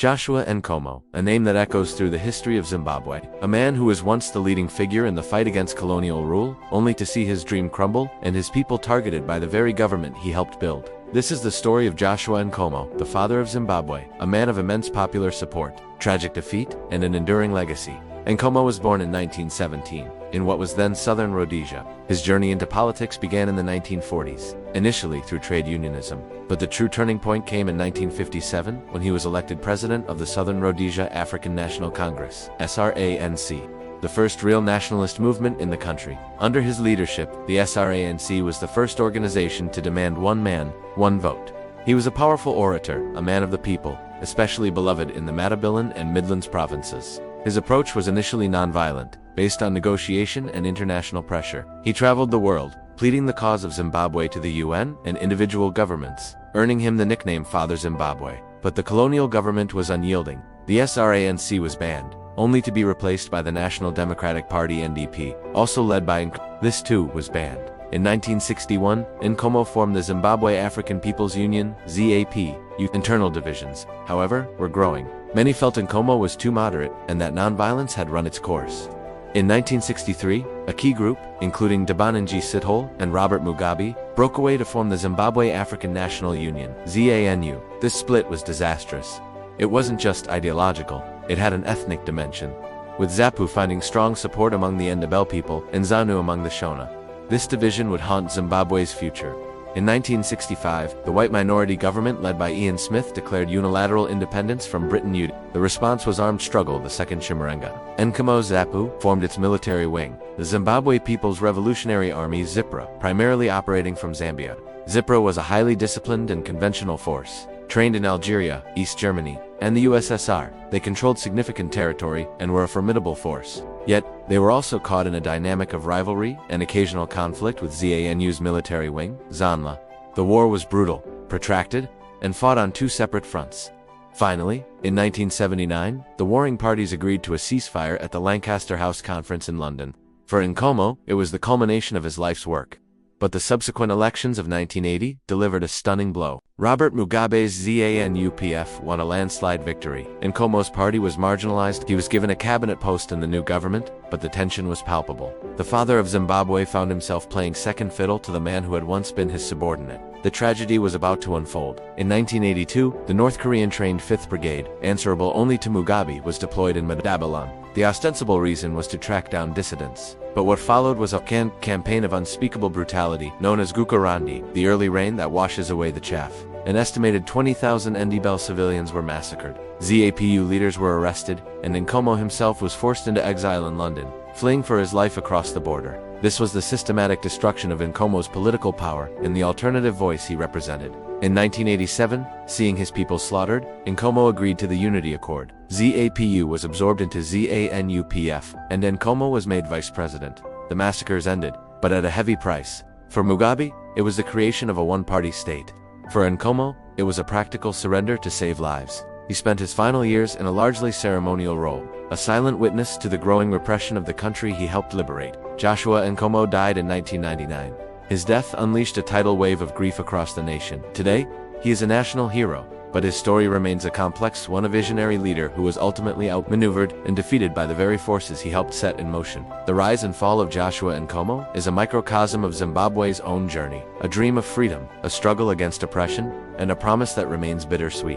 Joshua Nkomo, a name that echoes through the history of Zimbabwe, a man who was once the leading figure in the fight against colonial rule, only to see his dream crumble and his people targeted by the very government he helped build. This is the story of Joshua Nkomo, the father of Zimbabwe, a man of immense popular support, tragic defeat, and an enduring legacy. Nkomo was born in 1917, in what was then Southern Rhodesia. His journey into politics began in the 1940s, initially through trade unionism. But the true turning point came in 1957 when he was elected president of the Southern Rhodesia African National Congress, SRANC, the first real nationalist movement in the country. Under his leadership, the SRANC was the first organization to demand one man, one vote. He was a powerful orator, a man of the people, especially beloved in the Matabeleland and Midlands provinces. His approach was initially nonviolent, based on negotiation and international pressure. He traveled the world, pleading the cause of Zimbabwe to the UN and individual governments, earning him the nickname Father Zimbabwe. But the colonial government was unyielding. The SRANC was banned, only to be replaced by the National Democratic Party NDP, also led by Nkomo. This too was banned. In 1961, Nkomo formed the Zimbabwe African People's Union, ZAPU. Internal divisions, however, were growing. Many felt Nkomo was too moderate and that nonviolence had run its course. In 1963, a key group, including Dabananji Sithole and Robert Mugabe, broke away to form the Zimbabwe African National Union, ZANU. This split was disastrous. It wasn't just ideological, it had an ethnic dimension, with ZAPU finding strong support among the Ndebele people and ZANU among the Shona. This division would haunt Zimbabwe's future. In 1965, the white minority government led by Ian Smith declared unilateral independence from Britain. The response was armed struggle, the Second Chimurenga. Nkomo's ZAPU formed its military wing, the Zimbabwe People's Revolutionary Army ZIPRA, primarily operating from Zambia. ZIPRA was a highly disciplined and conventional force. Trained in Algeria, East Germany, and the USSR, they controlled significant territory and were a formidable force. Yet, they were also caught in a dynamic of rivalry and occasional conflict with ZANU's military wing, ZANLA. The war was brutal, protracted, and fought on two separate fronts. Finally, in 1979, the warring parties agreed to a ceasefire at the Lancaster House Conference in London. For Nkomo, it was the culmination of his life's work. But the subsequent elections of 1980 delivered a stunning blow. Robert Mugabe's ZANU-PF won a landslide victory. Nkomo's party was marginalized. He was given a cabinet post in the new government, but the tension was palpable. The father of Zimbabwe found himself playing second fiddle to the man who had once been his subordinate. The tragedy was about to unfold. In 1982, the North Korean-trained 5th Brigade, answerable only to Mugabe, was deployed in Matabeleland. The ostensible reason was to track down dissidents. But what followed was a campaign of unspeakable brutality, known as Gukurandi, the early rain that washes away the chaff. An estimated 20,000 Ndebele civilians were massacred. ZAPU leaders were arrested, and Nkomo himself was forced into exile in London, fleeing for his life across the border. This was the systematic destruction of Nkomo's political power and the alternative voice he represented. In 1987, seeing his people slaughtered, Nkomo agreed to the Unity Accord. ZAPU was absorbed into ZANU-PF, and Nkomo was made vice president. The massacres ended, but at a heavy price. For Mugabe, it was the creation of a one-party state. For Nkomo, it was a practical surrender to save lives. He spent his final years in a largely ceremonial role, a silent witness to the growing repression of the country he helped liberate. Joshua Nkomo died in 1999. His death unleashed a tidal wave of grief across the nation. Today, he is a national hero, but his story remains a complex one, a visionary leader who was ultimately outmaneuvered and defeated by the very forces he helped set in motion. The rise and fall of Joshua Nkomo is a microcosm of Zimbabwe's own journey, a dream of freedom, a struggle against oppression, and a promise that remains bittersweet.